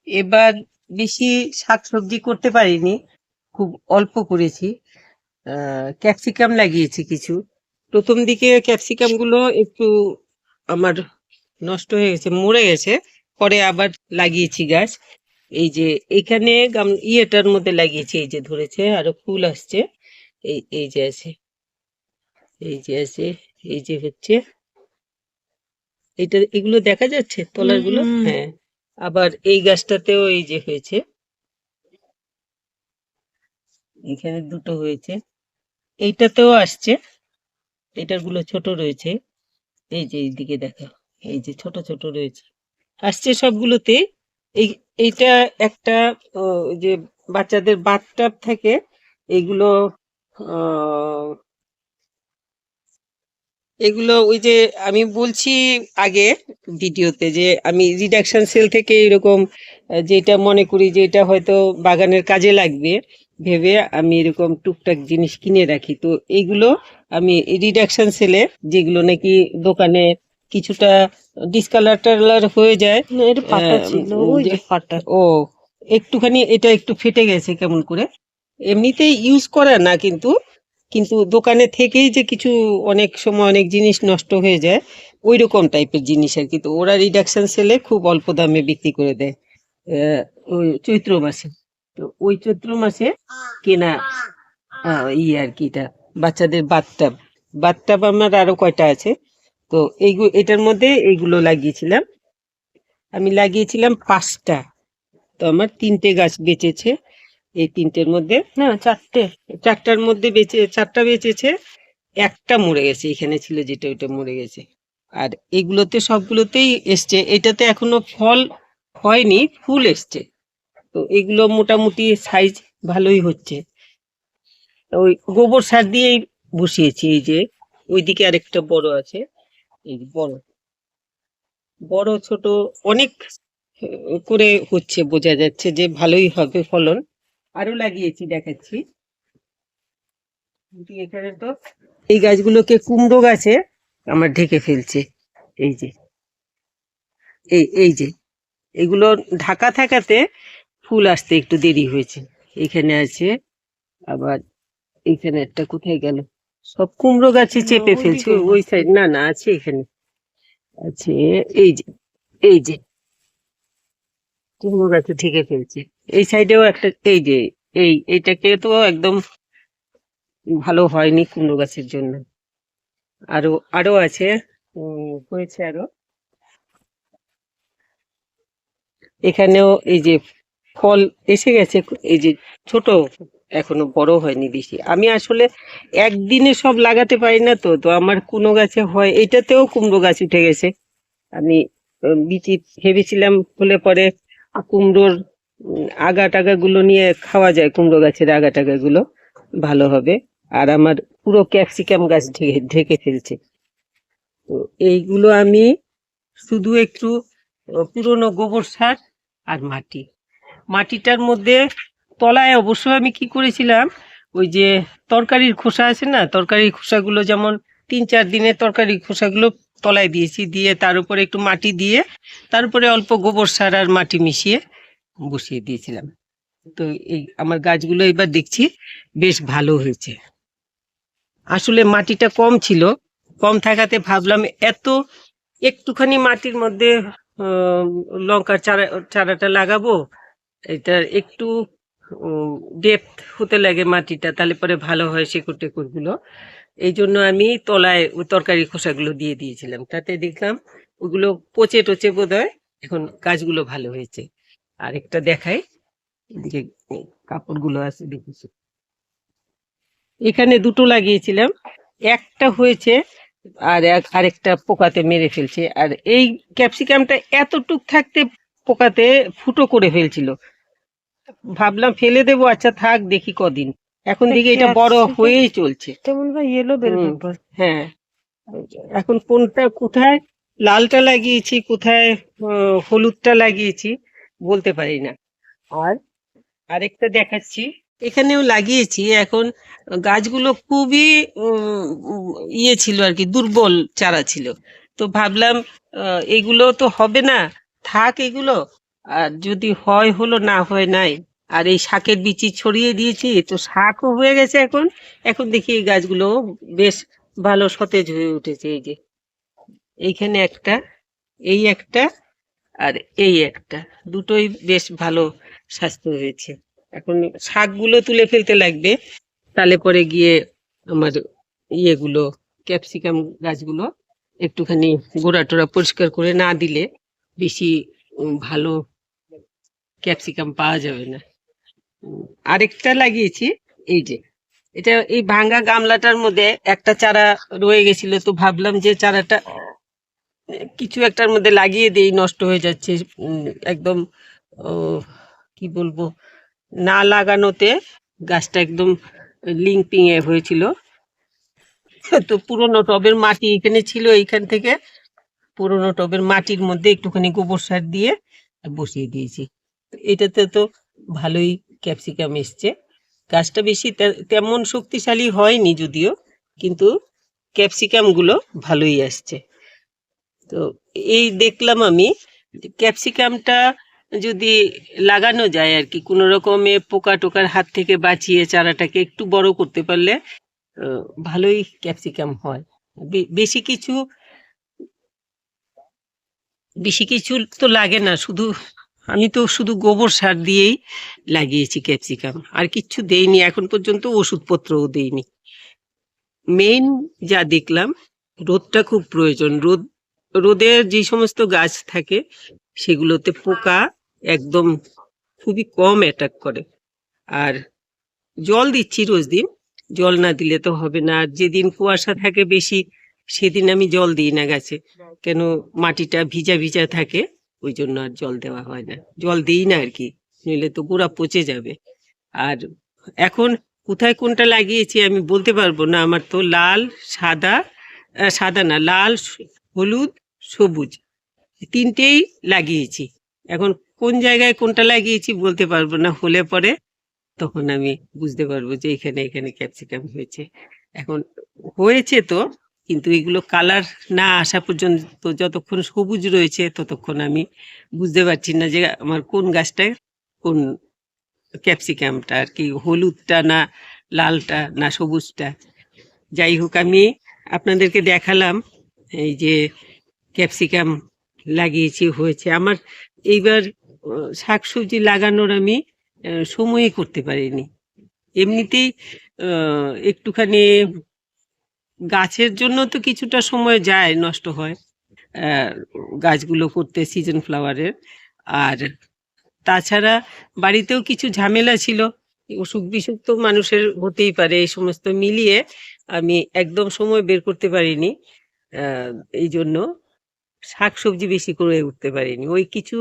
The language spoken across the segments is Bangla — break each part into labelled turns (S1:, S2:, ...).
S1: এবার বেশি শাকসবজি করতে পারিনি, খুব অল্প করেছি। ক্যাপসিকাম লাগিয়েছি কিছু। প্রথম দিকে ক্যাপসিকাম গুলো একটু আমার নষ্ট হয়ে গেছে, মরে গেছে। পরে আবার লাগিয়েছি গাছ। এই যে এখানে ইয়েটার মধ্যে লাগিয়েছি, এই যে ধরেছে, আরো ফুল আসছে। এই এই যে আছে, এই যে আছে, এই যে হচ্ছে, এগুলো দেখা যাচ্ছে তলার গুলো। হ্যাঁ, আবার এই গাছটাতেও এই যে হয়েছে, এখানে দুটো হয়েছে, এইটাতেও আসছে। এটার গুলো ছোট রয়েছে, এই যে এইদিকে দেখো, এই যে ছোট ছোট রয়েছে, আসছে সবগুলোতে। এই এইটা একটা যে বাচ্চাদের বাথটাব থাকে, এগুলো এগুলো ওই যে আমি বলছি আগে ভিডিওতে, যে আমি রিডাকশন সেল থেকে এরকম যেটা মনে করি যে এটা হয়তো বাগানের কাজে লাগবে ভেবে আমি এরকম টুকটাক জিনিস কিনে রাখি। তো এইগুলো আমি রিডাকশন সেলে, যেগুলো নাকি দোকানে কিছুটা ডিসকালার টালার হয়ে যায়, ও একটুখানি এটা একটু ফেটে গেছে কেমন করে, এমনিতেই ইউজ করা না, কিন্তু কিন্তু দোকানে থেকেই যে কিছু অনেক সময় অনেক জিনিস নষ্ট হয়ে যায়, ওই রকম টাইপের জিনিস আর কি। তো ওরা রিডাকশন সেলে খুব অল্প দামে বিক্রি করে দেয় ওই চৈত্র মাসে। তো ওই চৈত্র মাসে কেনা ইয়ে আর কি, এটা বাচ্চাদের বাথটাব। বাথটাব আমার আরো কয়টা আছে। তো এইগুলো, এটার মধ্যে এইগুলো লাগিয়েছিলাম, আমি লাগিয়েছিলাম 5টা। তো আমার 3টে গাছ বেঁচেছে, এই 3টের মধ্যে, না 4টার মধ্যে বেঁচে, 4টা বেঁচেছে, একটা মরে গেছে, এখানে ছিল যেটা, ওইটা মরে গেছে। আর এগুলোতে সবগুলোতেই এসছে, এটাতে এখনো ফল হয়নি, ফুল এসছে। তো এগুলো মোটামুটি সাইজ ভালোই হচ্ছে। ওই গোবর সার দিয়েই বসিয়েছি। এই যে ওইদিকে আরেকটা বড় আছে, এই যে বড় বড় ছোট অনেক করে হচ্ছে, বোঝা যাচ্ছে যে ভালোই হবে ফলন। আরো লাগিয়েছি, দেখাচ্ছি। এখানে তো এই গাছগুলোকে কুমড়ো গাছে আমার ঢেকে ফেলছে। এই যে এই যে এগুলো ঢাকা থাকাতে ফুল আসতে একটু দেরি হয়েছে। এখানে আছে, আবার এখানে একটা কোথায় গেল, সব কুমড়ো গাছে চেপে ফেলছে। ওই সাইড, না না আছে, এখানে আছে। এই যে এই যে কুমড়ো গাছে ঢেকে ফেলছে। এই সাইডেও একটা, এই যে এইটাকে তো একদম ভালো হয়নি কুমড়ো গাছের জন্য। আরো আরো আছে, হয়েছে আরো। এখানেও এই যে ফল এসে গেছে, এই যে ছোট, এখনো বড় হয়নি বেশি। আমি আসলে একদিনে সব লাগাতে পারি না, তো তো আমার কোনো গাছে হয়। এটাতেও কুমড়ো গাছ উঠে গেছে। আমি বিচি ভেবেছিলাম হলে পরে কুমড়োর আগা টাগা গুলো নিয়ে খাওয়া যায়, কুমড়ো গাছের আগা টাগা গুলো ভালো হবে। আর আমার পুরো ক্যাপসিকাম গাছ ঢেকে ঢেকে ফেলছে। তো এইগুলো আমি শুধু একটু পুরনো গোবর সার আর মাটিটার মধ্যে তলায় অবশ্য আমি কি করেছিলাম, ওই যে তরকারির খোসা আছে না, তরকারির খোসাগুলো যেমন 3-4 দিনের তরকারির খোসাগুলো তলায় দিয়েছি, দিয়ে তার উপরে একটু মাটি দিয়ে, তার উপরে অল্প গোবর সার আর মাটি মিশিয়ে বসিয়ে দিয়েছিলাম। তো এই আমার গাছগুলো এবার দেখছি বেশ ভালো হয়েছে। আসলে মাটিটা কম ছিল, কম থাকাতে ভাবলাম এত একটুখানি মাটির মধ্যে আহ, লঙ্কার চারাটা লাগাবো। এটা একটু ডেপথ হতে লাগে মাটিটা, তাহলে পরে ভালো হয় শেকড় টেকড় গুলো। এই জন্য আমি তলায় ওই তরকারি খোসাগুলো দিয়ে দিয়েছিলাম, তাতে দেখলাম ওগুলো পচে টচে বোধ হয় এখন গাছগুলো ভালো হয়েছে। আর একটা দেখাই, এদিকে কাপড়গুলো আছে দেখেছি, এখানে দুটো লাগিয়েছিলাম, একটা হয়েছে, আর আরেকটা পোকাতে মেরে ফেলছে। আর এই ক্যাপসিকামটা এতটুক থাকতে পোকাতে ফুটো করে ফেলছিল। ভাবলাম ফেলে দেবো, আচ্ছা থাক দেখি কদিন। এখন দেখি এটা বড় হয়েই চলছে, তেমন ভাই ইয়েলো বেলভেট। হ্যাঁ, এখন কোনটা কোথায় লালটা লাগিয়েছি, কোথায় হলুদটা লাগিয়েছি বলতে পারি না। আর আরেকটা দেখাচ্ছি, এখানেও লাগিয়েছি। এখন গাছগুলো খুবই ইয়ে ছিল আর কি, দুর্বল চারা ছিল। তো ভাবলাম এগুলো তো হবে না, থাক এগুলো, আর যদি হয় হলো, না হয় নাই। আর এই শাকের বিচি ছড়িয়ে দিয়েছি, তো শাকও হয়ে গেছে এখন। এখন দেখি এই গাছগুলো বেশ ভালো সতেজ হয়ে উঠেছে। এই যে এইখানে একটা, এই একটা, আর এই একটা, দুটোই বেশ ভালো স্বাস্থ্য হয়েছে। এখন শাকগুলো তুলে ফেলতে লাগবে, তাহলে পরে গিয়ে আমার ইয়েগুলো, ক্যাপসিকাম গাছগুলো একটুখানি গোড়া টোড়া পরিষ্কার করে না দিলে বেশি ভালো ক্যাপসিকাম পাওয়া যাবে না। আরেকটা লাগিয়েছি, এই যে এটা এই ভাঙ্গা গামলাটার মধ্যে একটা চারা রয়ে গেছিল, তো ভাবলাম যে চারাটা কিছু একটার মধ্যে লাগিয়ে দেই, নষ্ট হয়ে যাচ্ছে। একদম কি বলবো, না লাগানোতে গাছটা একদম লিংপিং হয়েছিল। তো পুরোনো টবের মাটি এখানে ছিল, এইখান থেকে পুরোনো টবের মাটির মধ্যে একটুখানি গোবর সার দিয়ে বসিয়ে দিয়েছি। এটাতে তো ভালোই ক্যাপসিকাম এসছে। গাছটা বেশি তেমন শক্তিশালী হয়নি যদিও, কিন্তু ক্যাপসিকাম গুলো ভালোই আসছে। তো এই দেখলাম আমি, ক্যাপসিকামটা যদি লাগানো যায় আর কি, কোনো রকমে পোকা টোকার হাত থেকে বাঁচিয়ে চারাটাকে একটু বড় করতে পারলে ভালোই ক্যাপসিকাম হয়। বেশি কিছু বেশি কিছু তো লাগে না, শুধু আমি তো শুধু গোবর সার দিয়েই লাগিয়েছি ক্যাপসিকাম, আর কিচ্ছু দেইনি এখন পর্যন্ত, ওষুধপত্রও দেইনি। মেইন যা দেখলাম, রোদটা খুব প্রয়োজন। রোদের যে সমস্ত গাছ থাকে সেগুলোতে পোকা একদম খুবই কম অ্যাটাক করে। আর জল দিচ্ছি রোজ দিন, জল না দিলে তো হবে না। আর যেদিন কুয়াশা থাকে বেশি সেদিন আমি জল দিই না গাছে, কেন মাটিটা ভিজা ভিজা থাকে, ওই জন্য আর জল দেওয়া হয় না, জল দিই না আর কি, নইলে তো গোড়া পচে যাবে। আর এখন কোথায় কোনটা লাগিয়েছি আমি বলতে পারবো না, আমার তো লাল, সাদা, সাদা না, লাল, হলুদ, সবুজ, তিনটেই লাগিয়েছি। এখন কোন জায়গায় কোনটা লাগিয়েছি বলতে পারবো না, হলে পরে তখন আমি বুঝতে পারবো যে এখানে এখানে ক্যাপসিকাম হয়েছে। এখন হয়েছে তো, কিন্তু এগুলো কালার না আসা পর্যন্ত, যতক্ষণ সবুজ রয়েছে ততক্ষণ আমি বুঝতে পারছি না যে আমার কোন গাছটায় কোন ক্যাপসিকামটা আর কি, হলুদটা না লালটা না সবুজটা। যাই হোক, আমি আপনাদেরকে দেখালাম এই যে ক্যাপসিকাম লাগিয়েছি, হয়েছে আমার। এইবার শাকসবজি লাগানোর আমি সময়ই করতে পারিনি। এমনিতেই একটুখানি গাছের জন্য তো কিছুটা সময় যায়, নষ্ট হয় গাছগুলো করতে, সিজন ফ্লাওয়ারের। আর তাছাড়া বাড়িতেও কিছু ঝামেলা ছিল, অসুখ বিসুখ তো মানুষের হতেই পারে, এই সমস্ত মিলিয়ে আমি একদম সময় বের করতে পারিনি। আহ, এই জন্য শাকসবজি বেশি করে উঠতে পারিনি। ওই কিছু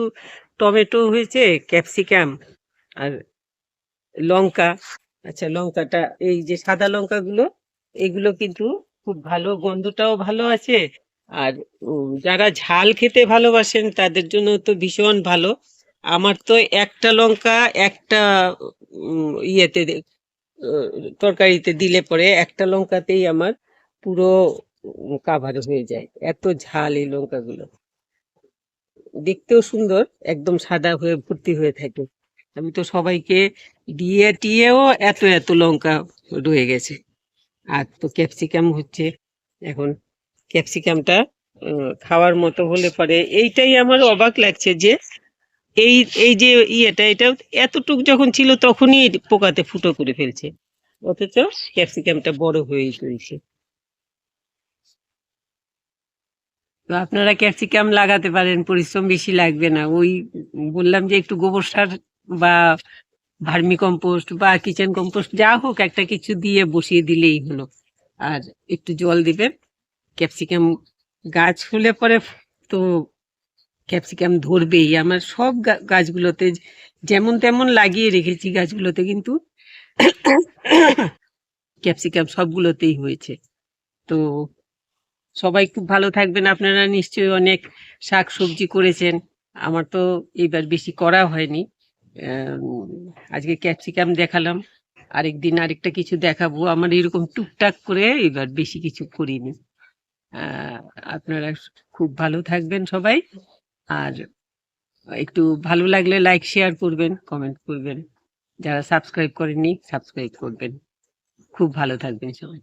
S1: টমেটো হয়েছে, ক্যাপসিকাম, আর লঙ্কা। আচ্ছা, লঙ্কাটা, এই যে সাদা লঙ্কাগুলো, এগুলো কিন্তু খুব ভালো, গন্ধটাও ভালো আছে। আর যারা ঝাল খেতে ভালোবাসেন তাদের জন্য তো ভীষণ ভালো। আমার তো একটা লঙ্কা একটা ইয়েতে আহ, তরকারিতে দিলে পরে একটা লঙ্কাতেই আমার পুরো কাভার হয়ে যায়, এত ঝাল এই লঙ্কাগুলো। দেখতেও সুন্দর, একদম সাদা হয়ে ভর্তি হয়ে থাকে। আমি তো সবাইকে দিয়ে টিয়েও এত এত লঙ্কা রয়ে গেছে। আর তো ক্যাপসিকাম হচ্ছে এখন, ক্যাপসিকামটা খাওয়ার মতো হলে পরে, এইটাই আমার অবাক লাগছে যে এই এই যে এটা এতটুক যখন ছিল তখনই পোকাতে ফুটো করে ফেলছে, অথচ ক্যাপসিকামটা বড় হয়ে চলছে। তো আপনারা ক্যাপসিকাম লাগাতে পারেন, পরিশ্রম বেশি লাগবে না। ওই বললাম যে একটু গোবর সার বা ভার্মি কম্পোস্ট বা কিচেন কম্পোস্ট যা হোক একটা কিছু দিয়ে বসিয়ে দিলেই হলো। আর একটু জল দিবেন, ক্যাপসিকাম গাছ হলে পরে তো ক্যাপসিকাম ধরবেই। আমার সব গাছগুলোতে যেমন তেমন লাগিয়ে রেখেছি গাছগুলোতে, কিন্তু ক্যাপসিকাম সবগুলোতেই হয়েছে। তো সবাই খুব ভালো থাকবেন। আপনারা নিশ্চয়ই অনেক শাক সবজি করেছেন, আমার তো এইবার বেশি করা হয়নি। আজকে ক্যাপসিকাম দেখালাম, আরেকদিন আরেকটা কিছু দেখাবো। আমার এরকম টুকটাক করে এবার বেশি কিছু করিনি। আপনারা খুব ভালো থাকবেন সবাই। আর একটু ভালো লাগলে লাইক শেয়ার করবেন, কমেন্ট করবেন। যারা সাবস্ক্রাইব করেননি সাবস্ক্রাইব করবেন। খুব ভালো থাকবেন সবাই।